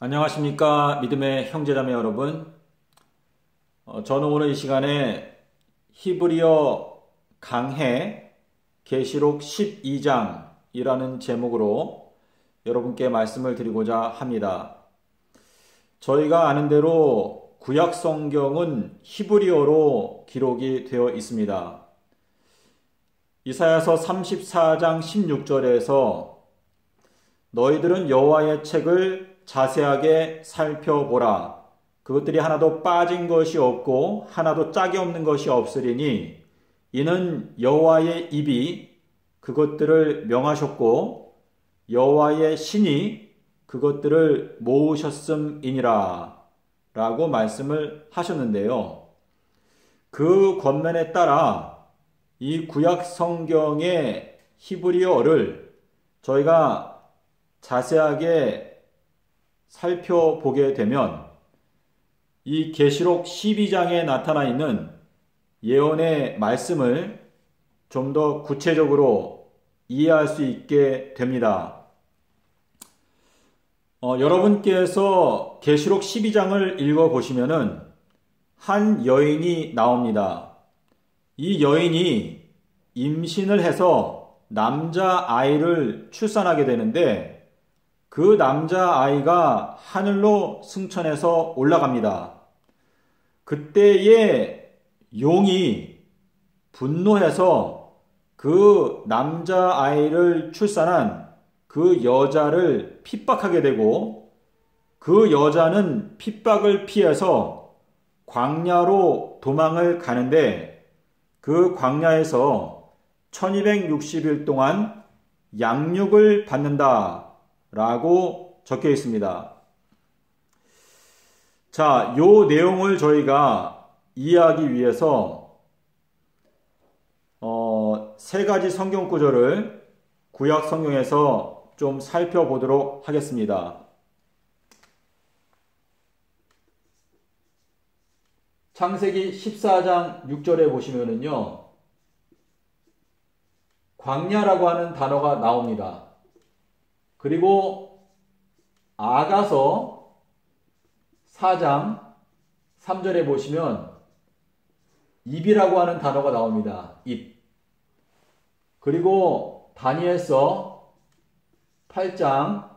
안녕하십니까 믿음의 형제자매 여러분. 저는 오늘 이 시간에 히브리어 강해 계시록 12장이라는 제목으로 여러분께 말씀을 드리고자 합니다. 저희가 아는 대로 구약 성경은 히브리어로 기록이 되어 있습니다. 이사야서 34장 16절에서 너희들은 여호와의 책을 자세하게 살펴보라. 그것들이 하나도 빠진 것이 없고 하나도 짝이 없는 것이 없으리니 이는 여호와의 입이 그것들을 명하셨고 여호와의 신이 그것들을 모으셨음이니라 라고 말씀을 하셨는데요. 그 권면에 따라 이 구약 성경의 히브리어를 저희가 자세하게 살펴보게 되면 이 계시록 12장에 나타나 있는 예언의 말씀을 좀 더 구체적으로 이해할 수 있게 됩니다. 여러분께서 계시록 12장을 읽어보시면은 한 여인이 나옵니다. 이 여인이 임신을 해서 남자아이를 출산하게 되는데 그 남자아이가 하늘로 승천해서 올라갑니다. 그때에 용이 분노해서 그 남자아이를 출산한 그 여자를 핍박하게 되고 그 여자는 핍박을 피해서 광야로 도망을 가는데 그 광야에서 1260일 동안 양육을 받는다 라고 적혀 있습니다. 자, 요 내용을 저희가 이해하기 위해서 세 가지 성경 구절을 구약 성경에서 좀 살펴보도록 하겠습니다. 창세기 14장 6절에 보시면은요, 광야라고 하는 단어가 나옵니다. 그리고 아가서 4장 3절에 보시면 입이라고 하는 단어가 나옵니다. 입. 그리고 다니엘서 8장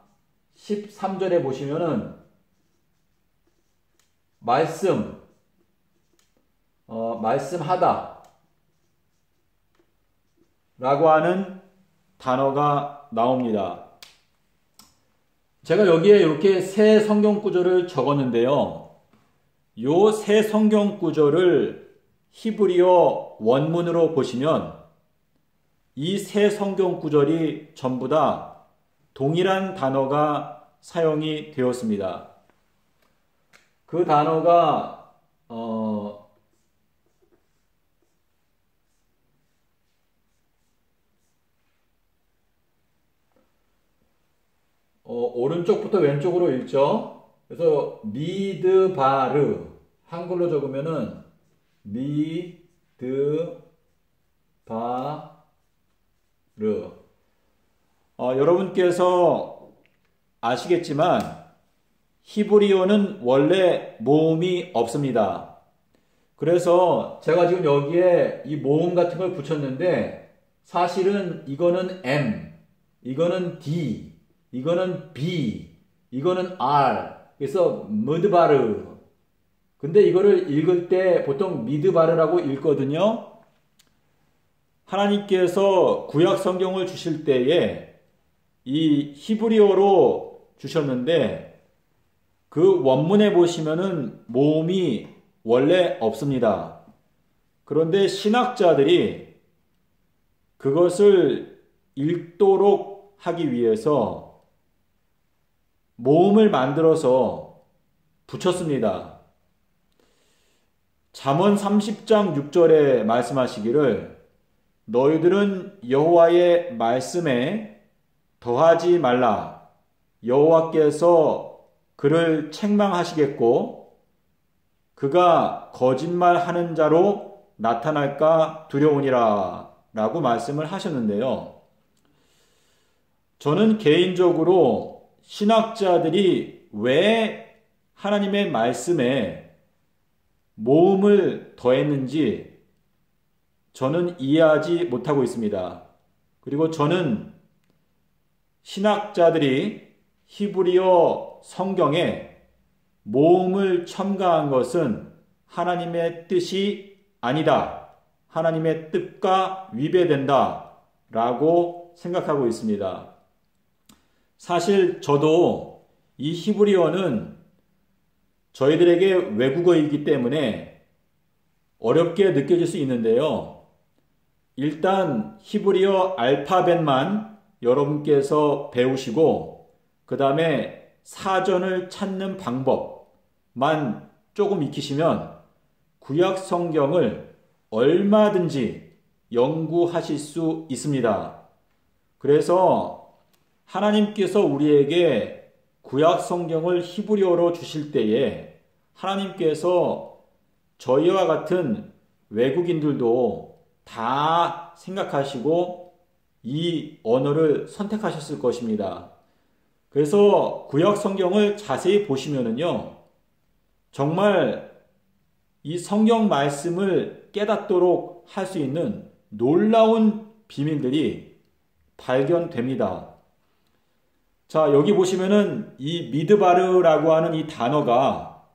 13절에 보시면은 말씀하다 라고 하는 단어가 나옵니다. 제가 여기에 이렇게 세 성경 구절을 적었는데요. 요 세 성경 구절을 히브리어 원문으로 보시면 이 세 성경 구절이 전부 다 동일한 단어가 사용이 되었습니다. 그 단어가 오른쪽부터 왼쪽으로 읽죠. 그래서 미드바르, 한글로 적으면은 미드바르. 여러분께서 아시겠지만 히브리어는 원래 모음이 없습니다. 그래서 제가 지금 여기에 이 모음 같은 걸 붙였는데 사실은 이거는 M, 이거는 D, 이거는 B, 이거는 R. 그래서 미드바르. 근데 이거를 읽을 때 보통 미드바르라고 읽거든요. 하나님께서 구약 성경을 주실 때에 이 히브리어로 주셨는데 그 원문에 보시면은 모음이 원래 없습니다. 그런데 신학자들이 그것을 읽도록 하기 위해서 모음을 만들어서 붙였습니다. 잠언 30장 6절에 말씀하시기를 너희들은 여호와의 말씀에 더하지 말라. 여호와께서 그를 책망하시겠고 그가 거짓말하는 자로 나타날까 두려우니라 라고 말씀을 하셨는데요. 저는 개인적으로 신학자들이 왜 하나님의 말씀에 모음을 더했는지 저는 이해하지 못하고 있습니다. 그리고 저는 신학자들이 히브리어 성경에 모음을 첨가한 것은 하나님의 뜻이 아니다. 하나님의 뜻과 위배된다. 라고 생각하고 있습니다. 사실 저도 이 히브리어는 저희들에게 외국어이기 때문에 어렵게 느껴질 수 있는데요. 일단 히브리어 알파벳만 여러분께서 배우시고 그 다음에 사전을 찾는 방법만 조금 익히시면 구약 성경을 얼마든지 연구하실 수 있습니다. 그래서 하나님께서 우리에게 구약 성경을 히브리어로 주실 때에 하나님께서 저희와 같은 외국인들도 다 생각하시고 이 언어를 선택하셨을 것입니다. 그래서 구약 성경을 자세히 보시면은요, 정말 이 성경 말씀을 깨닫도록 할 수 있는 놀라운 비밀들이 발견됩니다. 자, 여기 보시면은 이 미드바르라고 하는 이 단어가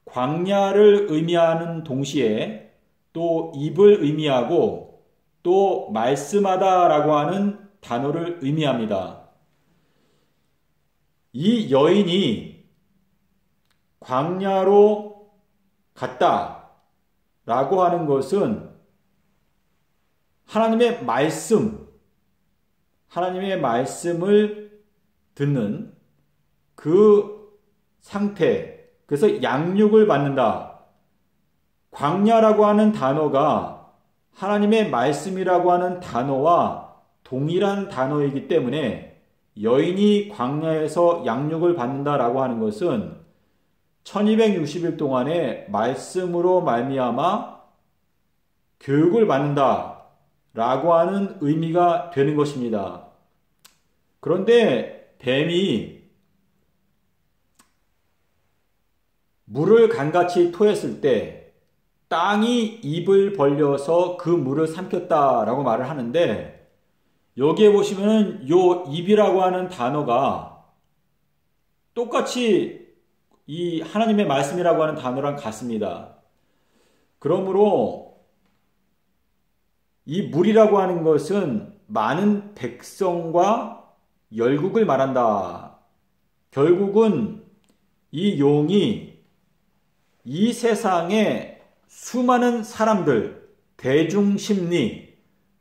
광야를 의미하는 동시에 또 입을 의미하고 또 말씀하다라고 하는 단어를 의미합니다. 이 여인이 광야로 갔다라고 하는 것은 하나님의 말씀을 듣는 그 상태, 그래서 양육을 받는다. 광야라고 하는 단어가 하나님의 말씀이라고 하는 단어와 동일한 단어이기 때문에 여인이 광야에서 양육을 받는다라고 하는 것은 1260일 동안의 말씀으로 말미암아 교육을 받는다라고 하는 의미가 되는 것입니다. 그런데 뱀이 물을 강같이 토했을 때 땅이 입을 벌려서 그 물을 삼켰다라고 말을 하는데, 여기에 보시면은 요 입이라고 하는 단어가 똑같이 이 하나님의 말씀이라고 하는 단어랑 같습니다. 그러므로 이 물이라고 하는 것은 많은 백성과 열국을 말한다. 결국은 이 용이 이 세상에 수많은 사람들, 대중심리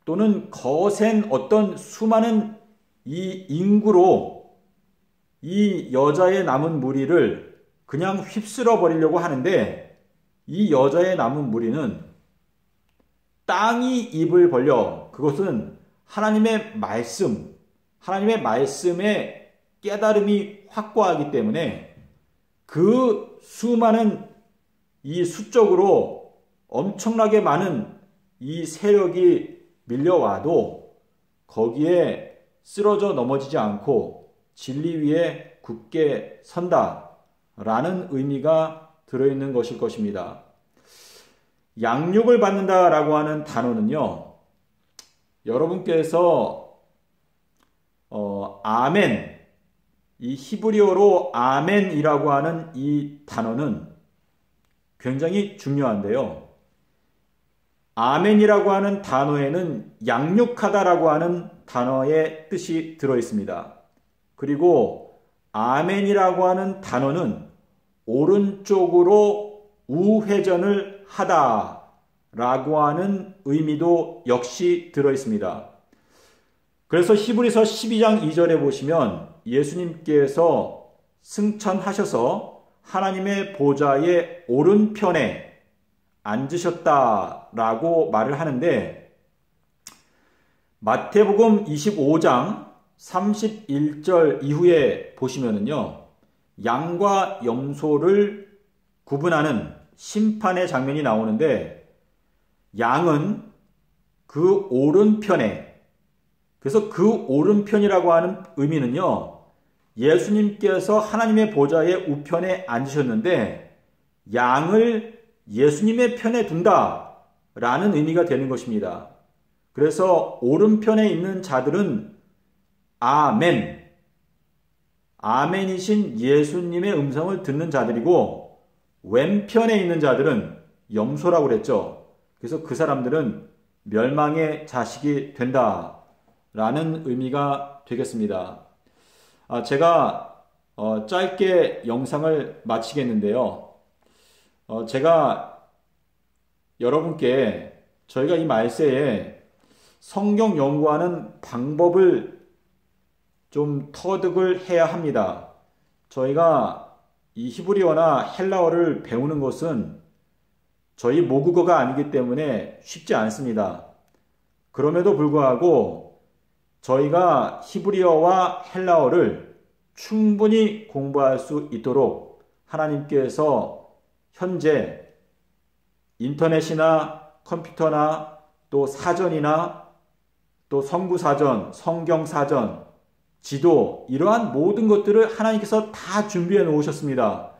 또는 거센 어떤 수많은 이 인구로 이 여자의 남은 무리를 그냥 휩쓸어 버리려고 하는데, 이 여자의 남은 무리는 땅이 입을 벌려, 그것은 하나님의 말씀의 깨달음이 확고하기 때문에 그 수많은 이 수적으로 엄청나게 많은 이 세력이 밀려와도 거기에 쓰러져 넘어지지 않고 진리 위에 굳게 선다라는 의미가 들어있는 것일 것입니다. 양육을 받는다라고 하는 단어는요, 여러분께서 아멘, 이 히브리어로 아멘이라고 하는 이 단어는 굉장히 중요한데요. 아멘이라고 하는 단어에는 양육하다라고 하는 단어의 뜻이 들어 있습니다. 그리고 아멘이라고 하는 단어는 오른쪽으로 우회전을 하다라고 하는 의미도 역시 들어 있습니다. 그래서 히브리서 12장 2절에 보시면 예수님께서 승천하셔서 하나님의 보좌의 오른편에 앉으셨다라고 말을 하는데, 마태복음 25장 31절 이후에 보시면은요, 양과 염소를 구분하는 심판의 장면이 나오는데, 양은 그 오른편에, 그래서 그 오른편이라고 하는 의미는요, 예수님께서 하나님의 보좌의 우편에 앉으셨는데 양을 예수님의 편에 둔다 라는 의미가 되는 것입니다. 그래서 오른편에 있는 자들은 아멘, 아멘이신 예수님의 음성을 듣는 자들이고 왼편에 있는 자들은 염소라고 그랬죠. 그래서 그 사람들은 멸망의 자식이 된다 라는 의미가 되겠습니다. 제가 짧게 영상을 마치겠는데요. 제가 여러분께 저희가 이 말세에 성경 연구하는 방법을 좀 터득을 해야 합니다. 저희가 이 히브리어나 헬라어를 배우는 것은 저희 모국어가 아니기 때문에 쉽지 않습니다. 그럼에도 불구하고 저희가 히브리어와 헬라어를 충분히 공부할 수 있도록 하나님께서 현재 인터넷이나 컴퓨터나 또 사전이나 또 성구사전, 성경사전, 지도 이러한 모든 것들을 하나님께서 다 준비해 놓으셨습니다.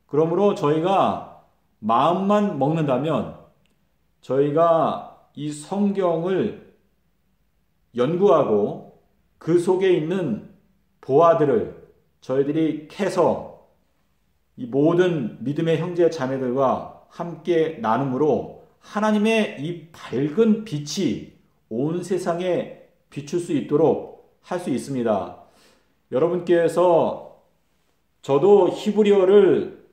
그러므로 저희가 마음만 먹는다면 저희가 이 성경을 연구하고 그 속에 있는 보화들을 저희들이 캐서 이 모든 믿음의 형제 자매들과 함께 나눔으로 하나님의 이 밝은 빛이 온 세상에 비출 수 있도록 할 수 있습니다. 여러분께서 저도 히브리어를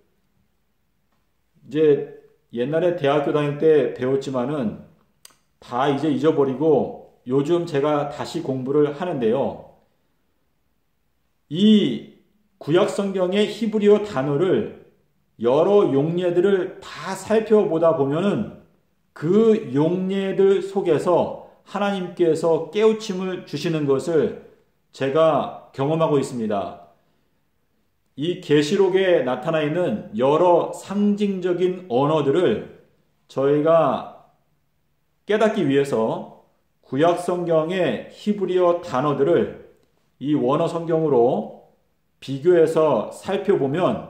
이제 옛날에 대학교 다닐 때 배웠지만은 다 이제 잊어버리고 요즘 제가 다시 공부를 하는데요. 이 구약 성경의 히브리어 단어를 여러 용례들을 다 살펴보다 보면은 그 용례들 속에서 하나님께서 깨우침을 주시는 것을 제가 경험하고 있습니다. 이 계시록에 나타나 있는 여러 상징적인 언어들을 저희가 깨닫기 위해서 구약 성경의 히브리어 단어들을 이 원어 성경으로 비교해서 살펴보면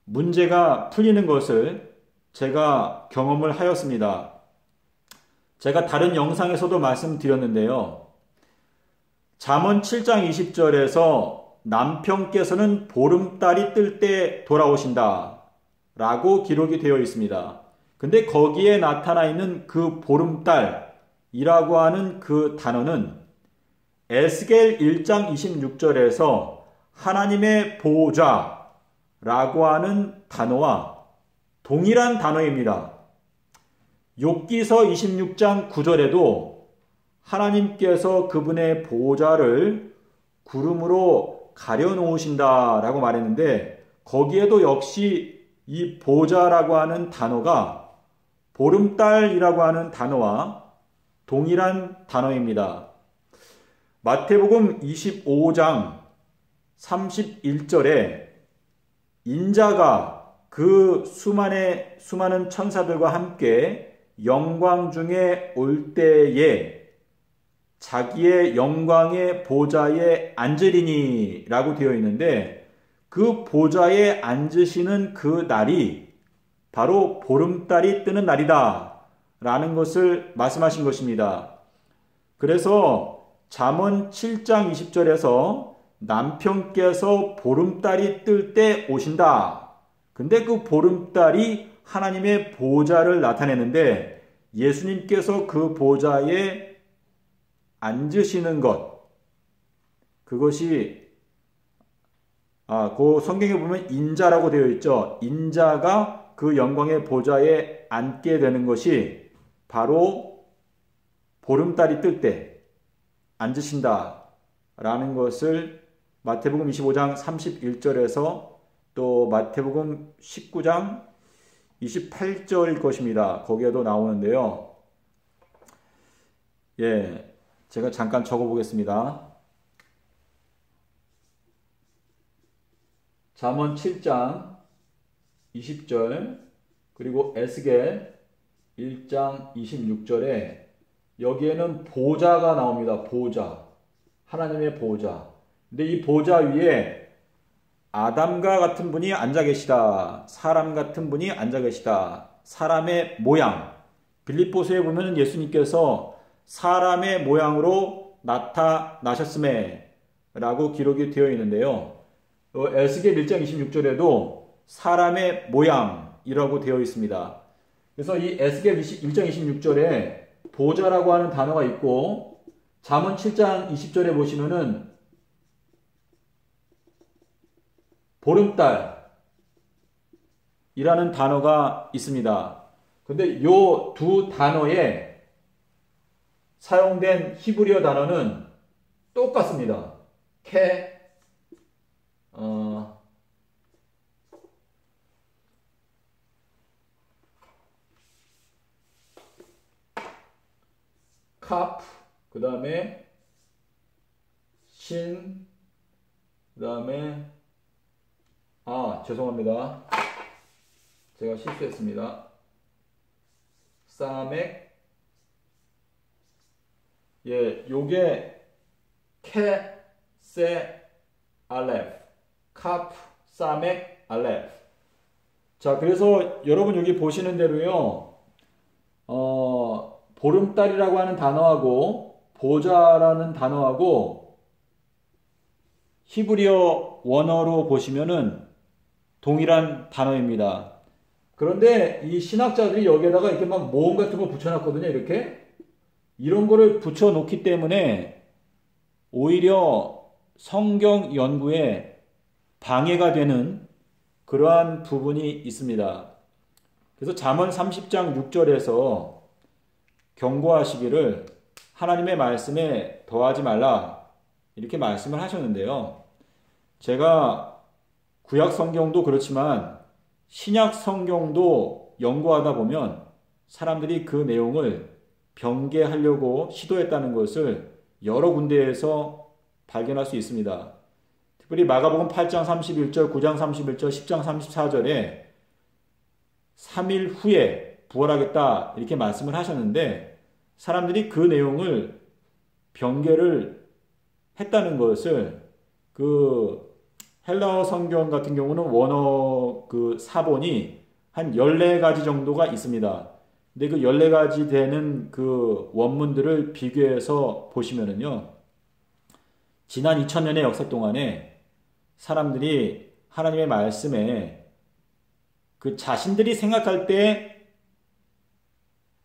문제가 풀리는 것을 제가 경험을 하였습니다. 제가 다른 영상에서도 말씀드렸는데요. 잠언 7장 20절에서 남편께서는 보름달이 뜰 때 돌아오신다 라고 기록이 되어 있습니다. 근데 거기에 나타나 있는 그 보름달이라고 하는 그 단어는 에스겔 1장 26절에서 하나님의 보호자라고 하는 단어와 동일한 단어입니다. 욥기서 26장 9절에도 하나님께서 그분의 보호자를 구름으로 가려놓으신다라고 말했는데 거기에도 역시 이 보호자라고 하는 단어가 보름달이라고 하는 단어와 동일한 단어입니다. 마태복음 25장 31절에 인자가 그 수많은 천사들과 함께 영광 중에 올 때에 자기의 영광의 보좌에 앉으리니 라고 되어 있는데 그 보좌에 앉으시는 그 날이 바로 보름달이 뜨는 날이다 라는 것을 말씀하신 것입니다. 그래서 잠언 7장 20절에서 남편께서 보름달이 뜰 때 오신다. 근데 그 보름달이 하나님의 보좌를 나타내는데 예수님께서 그 보좌에 앉으시는 것, 그것이 그 성경에 보면 인자라고 되어 있죠. 인자가 그 영광의 보좌에 앉게 되는 것이 바로 보름달이 뜰 때 앉으신다 라는 것을 마태복음 25장 31절에서 또 마태복음 19장 28절일 것입니다. 거기에도 나오는데요. 제가 잠깐 적어보겠습니다. 잠언 7장 20절 그리고 에스겔 1장 26절에 여기에는 보좌가 나옵니다. 보좌. 하나님의 보좌. 근데 이 보좌 위에 아담과 같은 분이 앉아 계시다. 사람 같은 분이 앉아 계시다. 사람의 모양. 빌립보서에 보면 예수님께서 사람의 모양으로 나타나셨음에 라고 기록이 되어 있는데요. 에스겔 1장 26절에도 사람의 모양이라고 되어 있습니다. 그래서 이 에스겔 1장 26절에 보좌라고 하는 단어가 있고 잠언 7장 20절에 보시면은 보름달이라는 단어가 있습니다. 근데 요 두 단어에 사용된 히브리어 단어는 똑같습니다. 카프, 그 다음에 신, 그 다음에 죄송합니다. 제가 실수했습니다. 사멕, 요게 세, 알레프, 카프, 사멕, 알레프. 자, 그래서 여러분 여기 보시는 대로요, 보름달이라고 하는 단어하고 보좌라는 단어하고 히브리어 원어로 보시면은 동일한 단어입니다. 그런데 이 신학자들이 여기에다가 이렇게 막 모음 같은 거 붙여놨거든요. 이렇게. 이런 거를 붙여놓기 때문에 오히려 성경 연구에 방해가 되는 그러한 부분이 있습니다. 그래서 잠언 30장 6절에서 경고하시기를 하나님의 말씀에 더하지 말라 이렇게 말씀을 하셨는데요. 제가 구약 성경도 그렇지만 신약 성경도 연구하다 보면 사람들이 그 내용을 변개하려고 시도했다는 것을 여러 군데에서 발견할 수 있습니다. 특별히 마가복음 8장 31절, 9장 31절, 10장 34절에 3일 후에 부활하겠다 이렇게 말씀을 하셨는데 사람들이 그 내용을 변개를 했다는 것을 그 헬라어 성경 같은 경우는 원어 그 사본이 한 14가지 정도가 있습니다. 근데 그 14가지 되는 그 원문들을 비교해서 보시면은요. 지난 2000년의 역사 동안에 사람들이 하나님의 말씀에 그 자신들이 생각할 때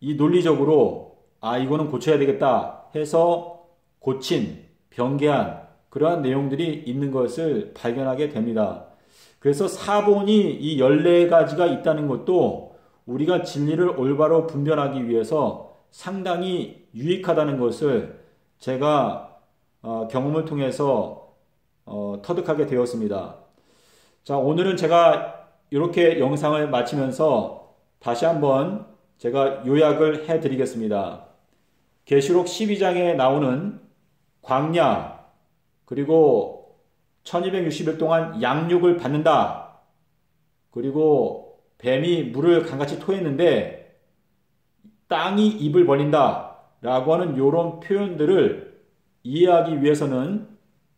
이 논리적으로 이거는 고쳐야 되겠다 해서 고친, 변개한 그러한 내용들이 있는 것을 발견하게 됩니다. 그래서 사본이 이 14가지가 있다는 것도 우리가 진리를 올바로 분별하기 위해서 상당히 유익하다는 것을 제가 경험을 통해서 터득하게 되었습니다. 자, 오늘은 제가 이렇게 영상을 마치면서 다시 한번 제가 요약을 해드리겠습니다. 계시록 12장에 나오는 광야 그리고 1260일 동안 양육을 받는다. 그리고 뱀이 물을 강같이 토했는데 땅이 입을 벌린다. 라고 하는 이런 표현들을 이해하기 위해서는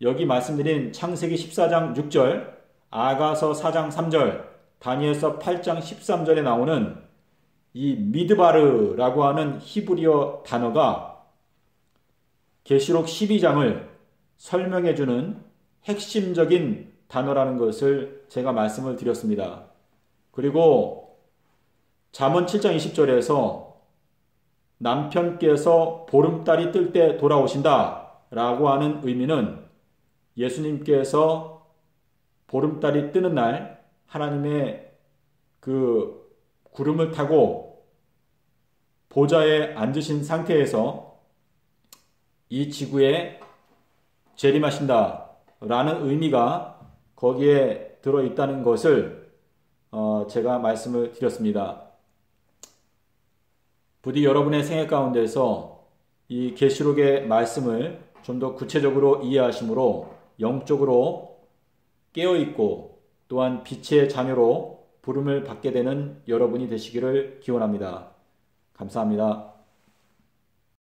여기 말씀드린 창세기 14장 6절, 아가서 4장 3절, 다니엘서 8장 13절에 나오는 이 미드바르라고 하는 히브리어 단어가 계시록 12장을 설명해주는 핵심적인 단어라는 것을 제가 말씀을 드렸습니다. 그리고 잠언 7장 20절에서 남편께서 보름달이 뜰 때 돌아오신다 라고 하는 의미는 예수님께서 보름달이 뜨는 날 하나님의 그 구름을 타고 보좌에 앉으신 상태에서 이 지구에 재림하신다 라는 의미가 거기에 들어있다는 것을 제가 말씀을 드렸습니다. 부디 여러분의 생애 가운데서 이 계시록의 말씀을 좀 더 구체적으로 이해하심으로 영적으로 깨어있고 또한 빛의 자녀로 부름을 받게 되는 여러분이 되시기를 기원합니다. 감사합니다.